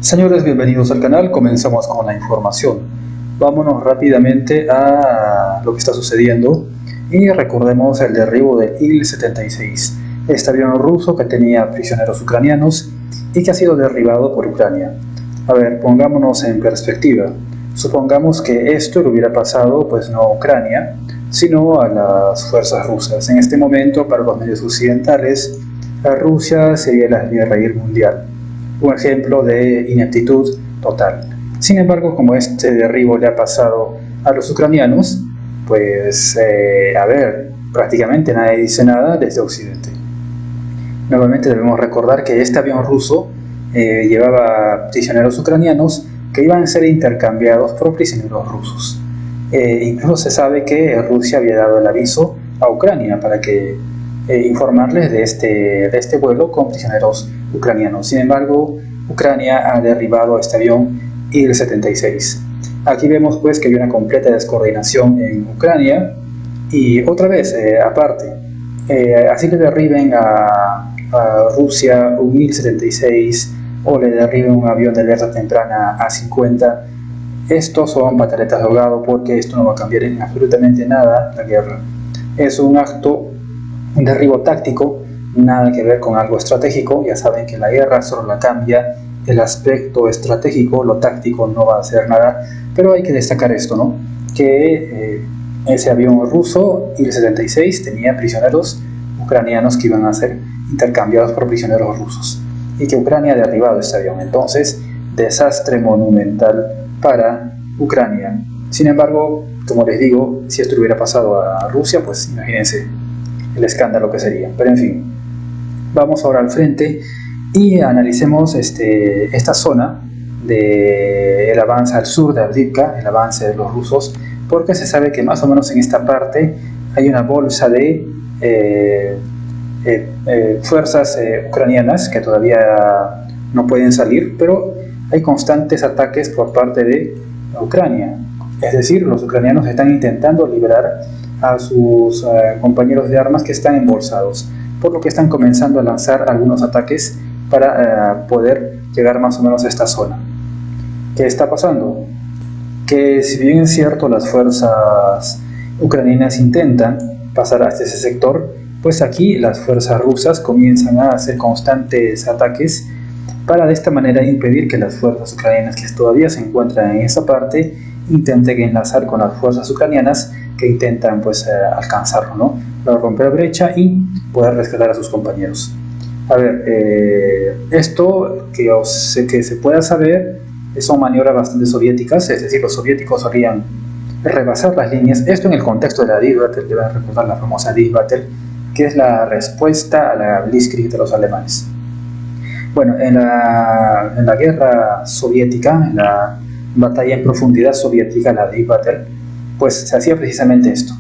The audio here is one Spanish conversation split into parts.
Señores, bienvenidos al canal. Comenzamos con la información. Vámonos rápidamente a lo que está sucediendo y recordemos el derribo del Il-76, este avión ruso que tenía prisioneros ucranianos y que ha sido derribado por Ucrania. A ver, pongámonos en perspectiva. Supongamos que esto le hubiera pasado pues no a Ucrania, sino a las fuerzas rusas. En este momento, para los medios occidentales, Rusia sería el hazmerreír mundial. Un ejemplo de ineptitud total. Sin embargo, como este derribo le ha pasado a los ucranianos, pues, prácticamente nadie dice nada desde Occidente. Nuevamente debemos recordar que este avión ruso llevaba prisioneros ucranianos que iban a ser intercambiados por prisioneros rusos. Incluso se sabe que Rusia había dado el aviso a Ucrania para que informarles de este vuelo con prisioneros ucranianos. Sin embargo, Ucrania ha derribado este avión Il-76. Aquí vemos pues que hay una completa descoordinación en Ucrania y otra vez, aparte, así que derriben a Rusia un Il-76 o le derriben un avión de alerta temprana A-50, estos son pataletas de ahogado porque esto no va a cambiar en absolutamente nada la guerra. Es un acto, un derribo táctico, nada que ver con algo estratégico. Ya saben que la guerra solo la cambia el aspecto estratégico, lo táctico no va a hacer nada, pero hay que destacar esto, ¿no? Que ese avión ruso, Il-76, tenía prisioneros ucranianos que iban a ser intercambiados por prisioneros rusos y que Ucrania ha derribado este avión. Entonces, desastre monumental para Ucrania. Sin embargo, como les digo, si esto hubiera pasado a Rusia, pues imagínense el escándalo que sería. Pero en fin, vamos ahora al frente y analicemos esta zona del avance al sur de Avdiivka, el avance de los rusos, porque se sabe que más o menos en esta parte hay una bolsa de fuerzas ucranianas que todavía no pueden salir, pero hay constantes ataques por parte de Ucrania. Es decir, los ucranianos están intentando liberar a sus compañeros de armas que están embolsados, por lo que están comenzando a lanzar algunos ataques para poder llegar más o menos a esta zona. ¿Qué está pasando? Que si bien es cierto las fuerzas ucranianas intentan pasar hasta ese sector, pues aquí las fuerzas rusas comienzan a hacer constantes ataques para de esta manera impedir que las fuerzas ucranianas que todavía se encuentran en esa parte intenten enlazar con las fuerzas ucranianas que intentan pues alcanzarlo, ¿no? Para romper brecha y poder rescatar a sus compañeros. A ver, esto que se pueda saber son maniobras bastante soviéticas, es decir, los soviéticos solían rebasar las líneas. Esto en el contexto de la Deep Battle, deben recordar la famosa Deep Battle, que es la respuesta a la Blitzkrieg de los alemanes. Bueno, en la guerra soviética, en la batalla en profundidad soviética, la Deep Battle, pues se hacía precisamente esto.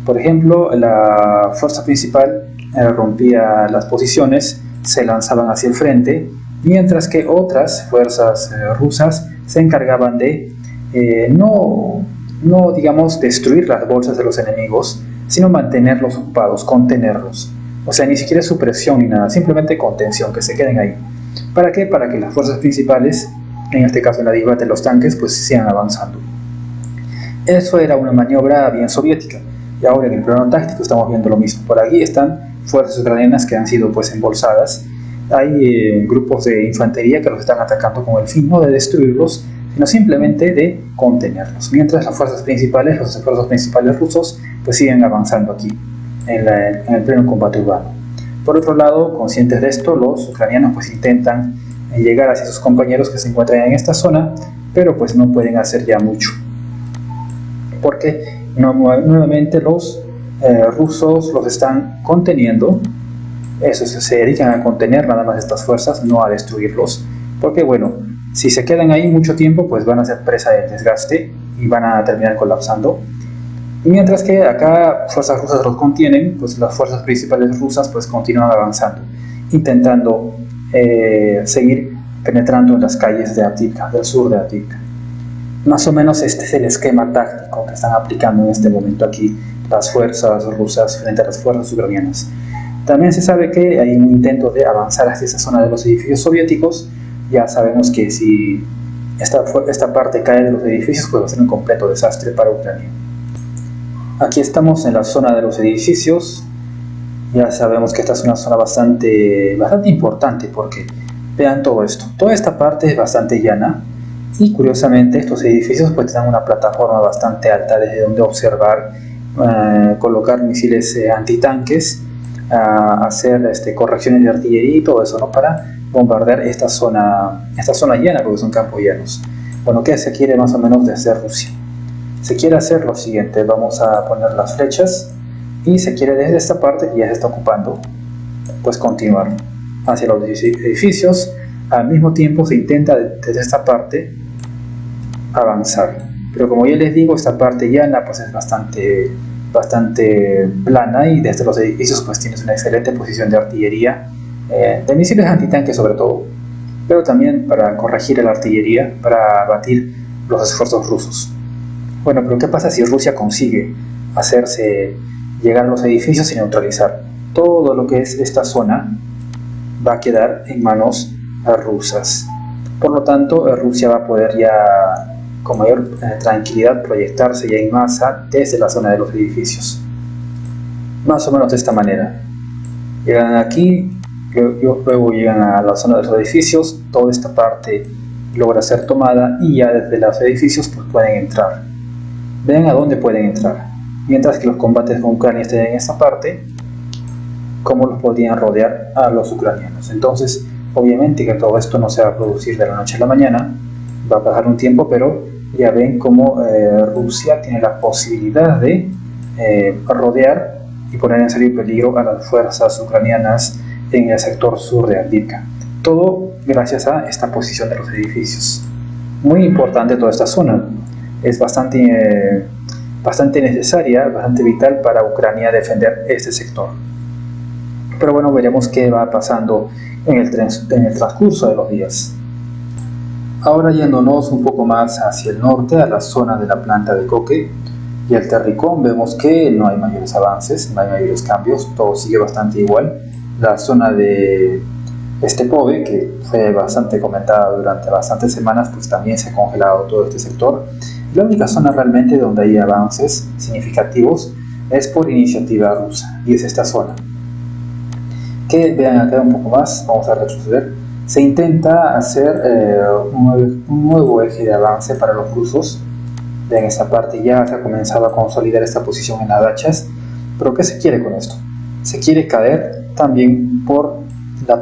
Por ejemplo, la fuerza principal rompía las posiciones, se lanzaban hacia el frente, mientras que otras fuerzas rusas se encargaban de no digamos destruir las bolsas de los enemigos, sino mantenerlos ocupados, contenerlos. O sea, ni siquiera supresión ni nada, simplemente contención, que se queden ahí. ¿Para qué? Para que las fuerzas principales, en este caso en la Deep Battle, los tanques, pues sigan avanzando. Eso era una maniobra bien soviética. Y ahora en el plano táctico estamos viendo lo mismo. Por aquí están fuerzas ucranianas que han sido pues embolsadas. Hay grupos de infantería que los están atacando con el fin no de destruirlos, sino simplemente de contenerlos. Mientras las fuerzas principales, los esfuerzos principales rusos, pues siguen avanzando aquí en el pleno combate urbano. Por otro lado, conscientes de esto, los ucranianos pues intentan llegar hacia sus compañeros que se encuentran en esta zona, pero pues no pueden hacer ya mucho, porque nuevamente los rusos los están conteniendo. Eso, se dedican a contener nada más estas fuerzas, no a destruirlos, porque bueno, si se quedan ahí mucho tiempo, pues van a ser presa del desgaste y van a terminar colapsando. Y mientras que acá fuerzas rusas los contienen, pues las fuerzas principales rusas pues continúan avanzando, intentando seguir penetrando en las calles de Avdiivka, del sur de Avdiivka. Más o menos este es el esquema táctico que están aplicando en este momento aquí las fuerzas rusas frente a las fuerzas ucranianas. También se sabe que hay un intento de avanzar hacia esa zona de los edificios soviéticos, ya sabemos que si esta parte cae de los edificios, pues va a ser un completo desastre para Ucrania. Aquí estamos en la zona de los edificios. Ya sabemos que esta es una zona bastante importante, porque vean todo esto. Toda esta parte es bastante llana y curiosamente estos edificios pues tienen una plataforma bastante alta desde donde observar, colocar misiles antitanques, hacer correcciones de artillería y todo eso, ¿no? Para bombardear esta zona llana, porque son campos llanos. Bueno, ¿qué se quiere más o menos de hacer Rusia? Se quiere hacer lo siguiente: vamos a poner las flechas y se quiere desde esta parte que ya se está ocupando, pues continuar hacia los edificios. Al mismo tiempo se intenta desde esta parte avanzar, pero como ya les digo, esta parte llana pues es bastante plana, y desde los edificios pues tienes una excelente posición de artillería, de misiles antitanques sobre todo, pero también para corregir la artillería, para abatir los esfuerzos rusos. Bueno, pero ¿qué pasa si Rusia consigue llegar a los edificios y neutralizar? Todo lo que es esta zona va a quedar en manos rusas. Por lo tanto, Rusia va a poder ya con mayor tranquilidad proyectarse ya en masa desde la zona de los edificios. Más o menos de esta manera. Llegan aquí, luego llegan a la zona de los edificios, toda esta parte logra ser tomada y ya desde los edificios pues pueden entrar. Vean a dónde pueden entrar. Mientras que los combates con Ucrania estén en esta parte, cómo los podrían rodear a los ucranianos. Entonces, obviamente que todo esto no se va a producir de la noche a la mañana, va a pasar un tiempo, pero ya ven cómo Rusia tiene la posibilidad de rodear y poner en serio peligro a las fuerzas ucranianas en el sector sur de Avdiivka. Todo gracias a esta posición de los edificios. Muy importante toda esta zona. Es bastante necesaria, bastante vital para Ucrania defender este sector. Pero bueno, veremos qué va pasando en el transcurso de los días. Ahora yéndonos un poco más hacia el norte, a la zona de la planta de coque y el Terricón, vemos que no hay mayores avances, no hay mayores cambios, todo sigue bastante igual. La zona de Stepove, que fue bastante comentada durante bastantes semanas, pues también se ha congelado todo este sector. La única zona realmente donde hay avances significativos es por iniciativa rusa, y es esta zona. Que vean acá un poco más, vamos a retroceder. Se intenta hacer un nuevo eje de avance para los rusos. En esa parte ya se ha comenzado a consolidar esta posición en las dachas. Pero ¿qué se quiere con esto? Se quiere caer también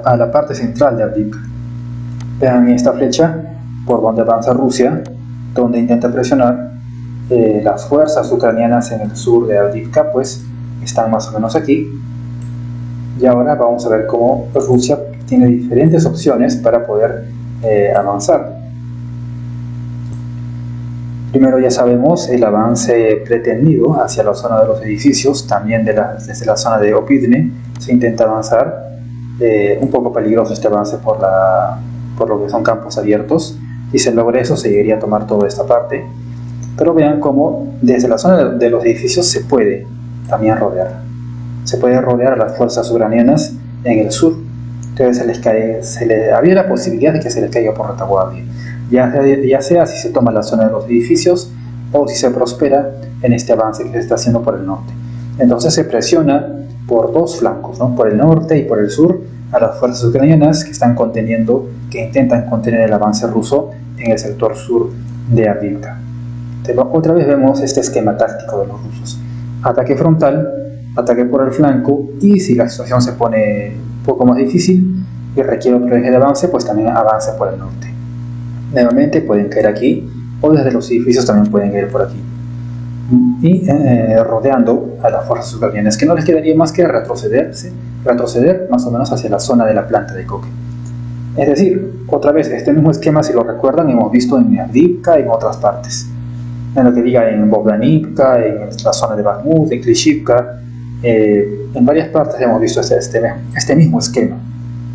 a la parte central de Avdiivka. Vean esta flecha por donde avanza Rusia, donde intenta presionar. Las fuerzas ucranianas en el sur de Avdiivka pues están más o menos aquí. Y ahora vamos a ver cómo Rusia tiene diferentes opciones para poder avanzar. Primero ya sabemos el avance pretendido hacia la zona de los edificios, también desde la zona de Opidne se intenta avanzar. Un poco peligroso este avance por lo que son campos abiertos. Si se logra eso, se llegaría a tomar toda esta parte. Pero vean cómo desde la zona de los edificios se puede también rodear. Se puede rodear a las fuerzas ucranianas en el sur. Entonces había la posibilidad de que se les caiga por retaguardia, ya sea si se toma la zona de los edificios o si se prospera en este avance que se está haciendo por el norte. Entonces se presiona por dos flancos, ¿no? Por el norte y por el sur, a las fuerzas ucranianas que intentan contener el avance ruso en el sector sur de Avdiivka. Otra vez vemos este esquema táctico de los rusos: ataque frontal, ataque por el flanco, y si la situación se pone un poco más difícil y requiere otro eje de avance, pues también avance por el norte. Nuevamente pueden caer aquí, o desde los edificios también pueden caer por aquí, y rodeando a las fuerzas ucranianas, que no les quedaría más que retroceder más o menos hacia la zona de la planta de coque. Es decir, otra vez, este mismo esquema, si lo recuerdan, hemos visto en Avdiivka y en otras partes. En lo que diga en Bogdanivka, en la zona de Bakhmut, en Klishivka, en varias partes hemos visto este mismo esquema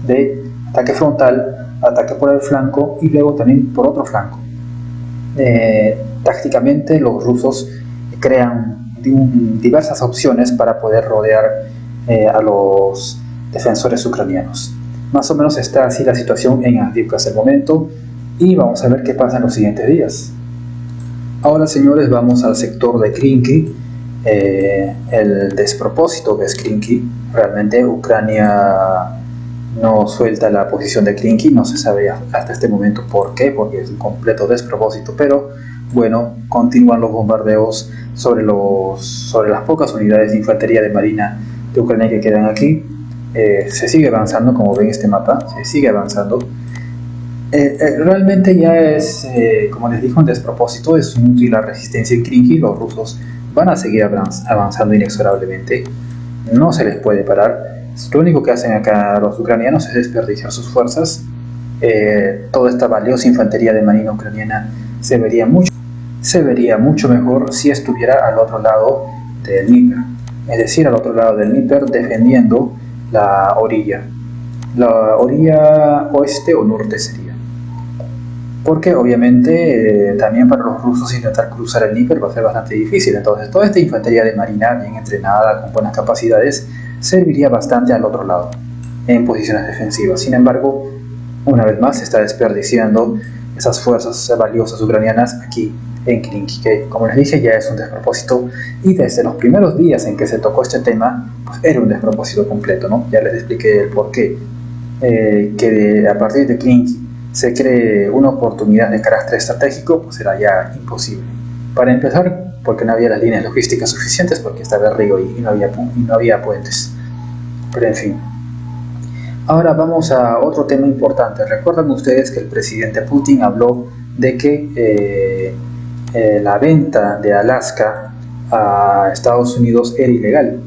de ataque frontal, ataque por el flanco y luego también por otro flanco. Tácticamente los rusos crean diversas opciones para poder rodear a los defensores ucranianos. Más o menos está así la situación en Avdiivka hasta el momento, y vamos a ver qué pasa en los siguientes días. Ahora, señores, vamos al sector de Krinky. El despropósito que es Krinky. Realmente Ucrania no suelta la posición de Krinky, no se sabe hasta este momento por qué, porque es un completo despropósito, pero bueno, continúan los bombardeos sobre las pocas unidades de infantería de marina de Ucrania que quedan aquí. Se sigue avanzando, como ven este mapa, se sigue avanzando. Realmente ya es, como les digo, un despropósito, es inútil la resistencia en Krinky. Los rusos van a seguir avanzando inexorablemente, no se les puede parar. Lo único que hacen acá los ucranianos es desperdiciar sus fuerzas. Toda esta valiosa infantería de marina ucraniana se vería mucho mejor si estuviera al otro lado del Dnieper, es decir, al otro lado del Dnieper, defendiendo la orilla oeste o norte sería, porque obviamente también para los rusos intentar cruzar el Dnieper va a ser bastante difícil. Entonces toda esta infantería de marina bien entrenada, con buenas capacidades, serviría bastante al otro lado en posiciones defensivas. Sin embargo, una vez más se está desperdiciando esas fuerzas valiosas ucranianas aquí en Krinky, que como les dije ya es un despropósito, y desde los primeros días en que se tocó este tema pues era un despropósito completo, ¿no? Ya les expliqué el porqué. Que a partir de Krinky se cree una oportunidad de carácter estratégico, pues era ya imposible. Para empezar, porque no había las líneas logísticas suficientes, porque estaba el río y no había puentes. Pero en fin. Ahora vamos a otro tema importante. Recuerdan ustedes que el presidente Putin habló de que la venta de Alaska a Estados Unidos era ilegal.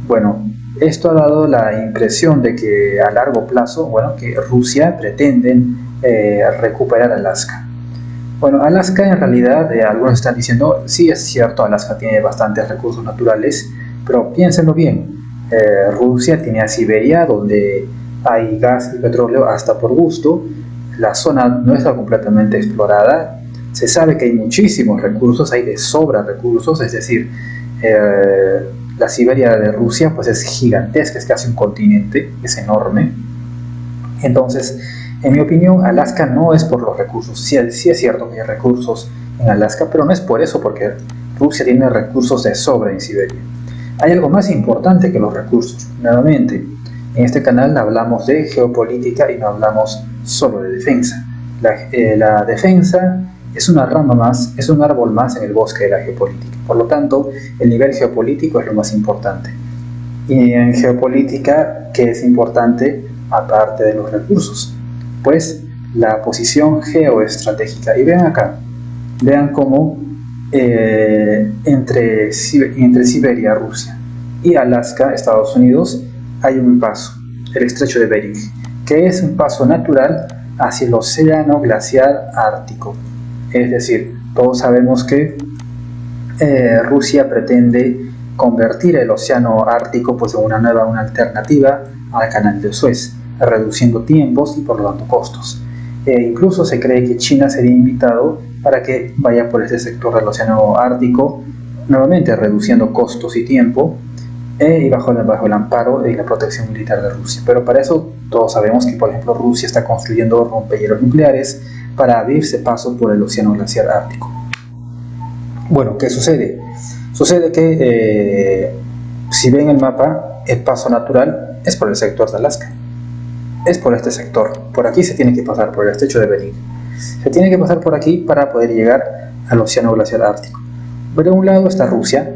Bueno, esto ha dado la impresión de que a largo plazo, que Rusia pretende recuperar Alaska. Bueno, Alaska en realidad, algunos están diciendo, sí es cierto, Alaska tiene bastantes recursos naturales, pero piénsenlo bien, Rusia tiene a Siberia, donde hay gas y petróleo hasta por gusto, la zona no está completamente explorada, se sabe que hay muchísimos recursos, hay de sobra recursos, es decir, la Siberia de Rusia pues es gigantesca, es casi un continente, es enorme. Entonces, en mi opinión, Alaska no es por los recursos. Sí es cierto que hay recursos en Alaska, pero no es por eso, porque Rusia tiene recursos de sobra en Siberia. Hay algo más importante que los recursos. Nuevamente, en este canal hablamos de geopolítica y no hablamos solo de defensa. La defensa es una rama más, es un árbol más en el bosque de la geopolítica. Por lo tanto, el nivel geopolítico es lo más importante. Y en geopolítica, ¿qué es importante aparte de los recursos? Pues la posición geoestratégica. Y vean acá, vean cómo entre Siberia, Rusia, y Alaska, Estados Unidos, hay un paso, el estrecho de Bering, que es un paso natural hacia el océano glaciar ártico. Es decir, todos sabemos que Rusia pretende convertir el océano ártico pues, en una alternativa al canal de Suez, reduciendo tiempos y por lo tanto costos. Incluso se cree que China sería invitado para que vaya por este sector del océano ártico, nuevamente reduciendo costos y tiempo, y bajo el amparo y la protección militar de Rusia. Pero para eso todos sabemos que, por ejemplo, Rusia está construyendo rompehielos nucleares para abrirse paso por el océano glaciar ártico. Bueno, ¿qué sucede? Sucede que si ven el mapa, el paso natural es por el sector de Alaska. Es por este sector. Por aquí se tiene que pasar, por el estrecho de Bering. Se tiene que pasar por aquí para poder llegar al océano glaciar ártico. Pero de un lado está Rusia,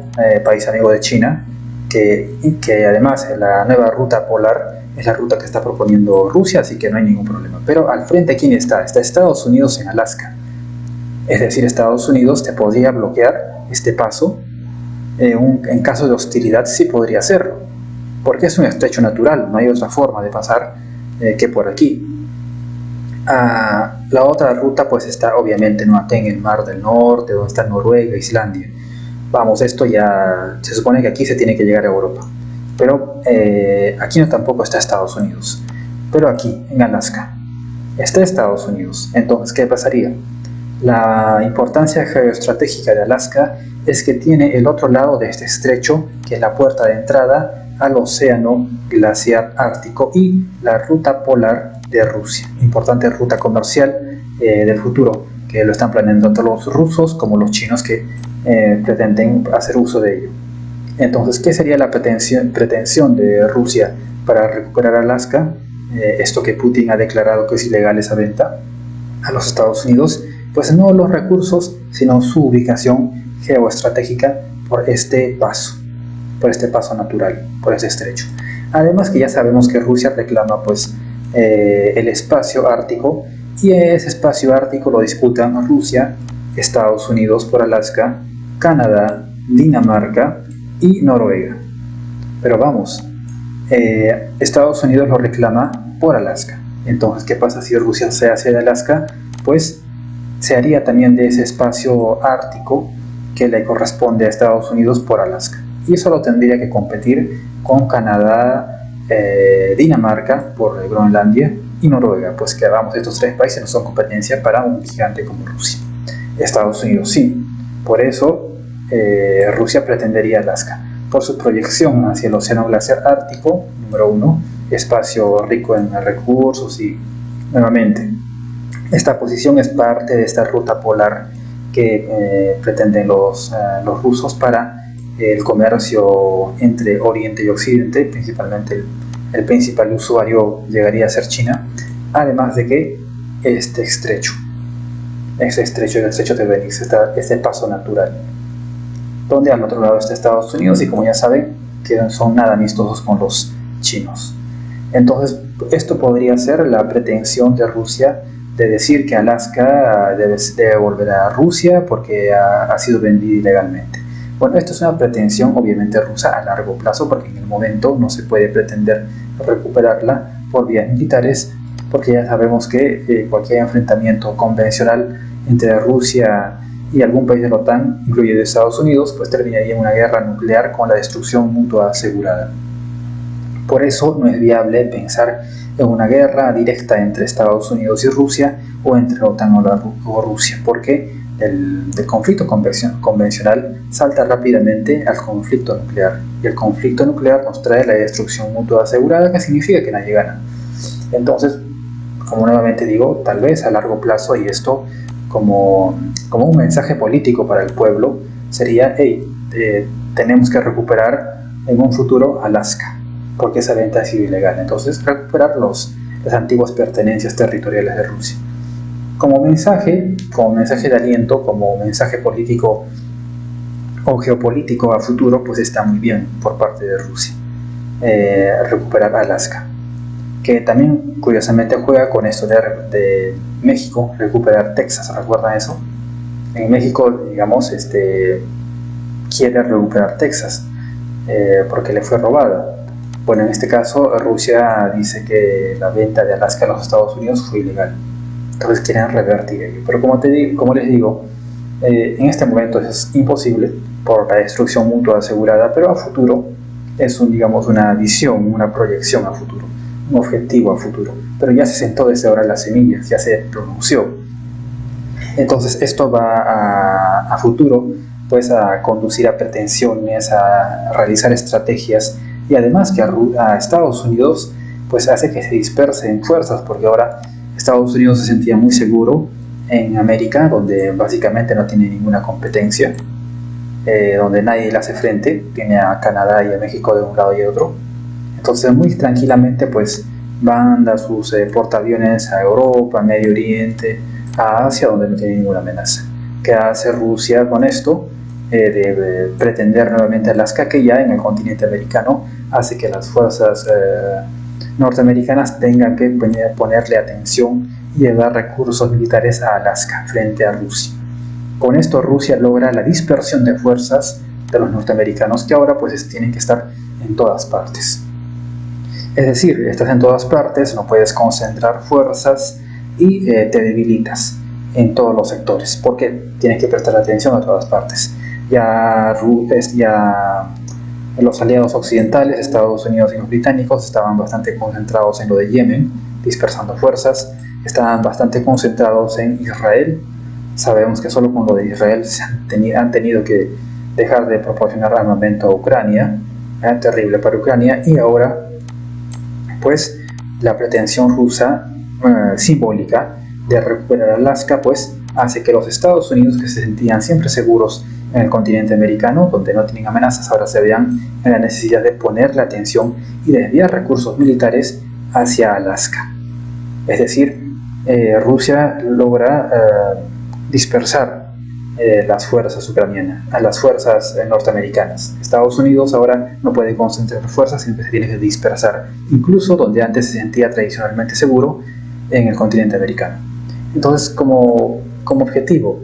país amigo de China, que además la nueva ruta polar es la ruta que está proponiendo Rusia, así que no hay ningún problema. Pero al frente, ¿quién está? Está Estados Unidos en Alaska. Es decir, Estados Unidos te podría bloquear este paso. En caso de hostilidad sí podría hacerlo, porque es un estrecho natural, no hay otra forma de pasar que por aquí. La otra ruta pues está obviamente en el Mar del Norte, donde está Noruega, Islandia. Vamos, esto ya se supone que aquí se tiene que llegar a Europa, pero aquí no tampoco está Estados Unidos, pero aquí en Alaska está Estados Unidos. Entonces, ¿qué pasaría? La importancia geoestratégica de Alaska es que tiene el otro lado de este estrecho, que es la puerta de entrada al océano glaciar ártico y la ruta polar de Rusia, importante ruta comercial del futuro, que lo están planeando tanto los rusos como los chinos, que pretenden hacer uso de ello. Entonces, ¿qué sería la pretensión de Rusia para recuperar Alaska? Esto que Putin ha declarado que es ilegal esa venta a los Estados Unidos, pues no los recursos, sino su ubicación geoestratégica por este paso natural, por este estrecho. Además que ya sabemos que Rusia reclama pues el espacio ártico, y ese espacio ártico lo disputan Rusia, Estados Unidos por Alaska, Canadá, Dinamarca y Noruega. Pero vamos, Estados Unidos lo reclama por Alaska. Entonces, ¿qué pasa si Rusia se hace de Alaska? Pues se haría también de ese espacio ártico que le corresponde a Estados Unidos por Alaska. Y eso lo tendría que competir con Canadá, Dinamarca por Groenlandia y Noruega. Pues que vamos, estos tres países no son competencia para un gigante como Rusia. Estados Unidos sí. Por eso Rusia pretendería Alaska, por su proyección hacia el océano glaciar ártico, número 1, espacio rico en recursos, y nuevamente esta posición es parte de esta ruta polar que pretenden los rusos para el comercio entre Oriente y Occidente. Principalmente el principal usuario llegaría a ser China, además de que este estrecho, el estrecho de Bering, este paso natural, donde al otro lado está Estados Unidos, y como ya saben, que son nada amistosos con los chinos. Entonces, esto podría ser la pretensión de Rusia de decir que Alaska debe volver a Rusia porque ha sido vendida ilegalmente. Bueno, esto es una pretensión obviamente rusa a largo plazo, porque en el momento no se puede pretender recuperarla por vías militares, porque ya sabemos que cualquier enfrentamiento convencional entre Rusia y algún país de la OTAN, incluido Estados Unidos, pues terminaría en una guerra nuclear con la destrucción mutua asegurada. Por eso no es viable pensar en una guerra directa entre Estados Unidos y Rusia, o entre la OTAN o Rusia, porque el conflicto convencional salta rápidamente al conflicto nuclear, y el conflicto nuclear nos trae la destrucción mutua asegurada, que significa que nadie gana. Entonces, como nuevamente digo, tal vez a largo plazo, y esto como un mensaje político para el pueblo, sería: hey, tenemos que recuperar en un futuro Alaska, porque esa venta ha sido ilegal. Entonces, recuperar las antiguas pertenencias territoriales de Rusia. Como mensaje de aliento, como mensaje político o geopolítico a futuro, pues está muy bien por parte de Rusia recuperar Alaska, que también curiosamente juega con esto de México, recuperar Texas. ¿Recuerdan eso? En México, digamos, quiere recuperar Texas porque le fue robada. Bueno, en este caso Rusia dice que la venta de Alaska a los Estados Unidos fue ilegal, entonces quieren revertir ello. Pero como les digo, en este momento es imposible por la destrucción mutua asegurada, pero a futuro es una visión, una proyección a futuro, un objetivo a futuro. Pero ya se sentó desde ahora las semillas, ya se pronunció. Entonces esto va a futuro pues a conducir a pretensiones, a realizar estrategias, y además que a Estados Unidos pues hace que se dispersen fuerzas, porque ahora Estados Unidos se sentía muy seguro en América, donde básicamente no tiene ninguna competencia, donde nadie le hace frente, tiene a Canadá y a México de un lado y de otro. Entonces muy tranquilamente pues manda sus portaaviones a Europa, a Medio Oriente, a Asia, donde no tiene ninguna amenaza. ¿Qué hace Rusia con esto? De pretender nuevamente Alaska, que ya en el continente americano hace que las fuerzas norteamericanas tengan que ponerle atención y llevar recursos militares a Alaska frente a Rusia. Con esto Rusia logra la dispersión de fuerzas de los norteamericanos, que ahora pues tienen que estar en todas partes. Es decir, estás en todas partes, no puedes concentrar fuerzas y te debilitas en todos los sectores, porque tienes que prestar atención a todas partes. Ya los aliados occidentales, Estados Unidos y los británicos, estaban bastante concentrados en lo de Yemen, dispersando fuerzas. Estaban bastante concentrados en Israel. Sabemos que solo con lo de Israel han tenido que dejar de proporcionar armamento a Ucrania, terrible para Ucrania. Y ahora pues la pretensión rusa simbólica de recuperar Alaska pues hace que los Estados Unidos, que se sentían siempre seguros en el continente americano, donde no tienen amenazas, ahora se vean en la necesidad de poner la atención y de desviar recursos militares hacia Alaska. Es decir, Rusia logra dispersar las fuerzas ucranianas, a las fuerzas norteamericanas. Estados Unidos ahora no puede concentrar fuerzas, siempre se tiene que dispersar, incluso donde antes se sentía tradicionalmente seguro, en el continente americano. Entonces, como objetivo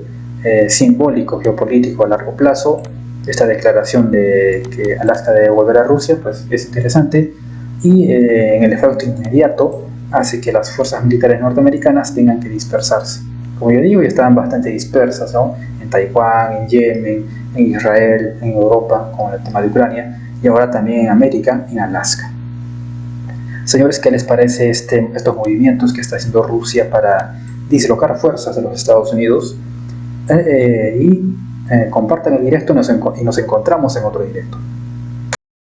simbólico, geopolítico a largo plazo, esta declaración de que Alaska debe volver a Rusia, pues es interesante, y en el efecto inmediato hace que las fuerzas militares norteamericanas tengan que dispersarse. Como yo digo, ya estaban bastante dispersas, ¿no? En Taiwán, en Yemen, en Israel, en Europa, con el tema de Ucrania, y ahora también en América, en Alaska. Señores, ¿qué les parece estos movimientos que está haciendo Rusia para dislocar fuerzas de los Estados Unidos? Compartan el directo y nos encontramos en otro directo.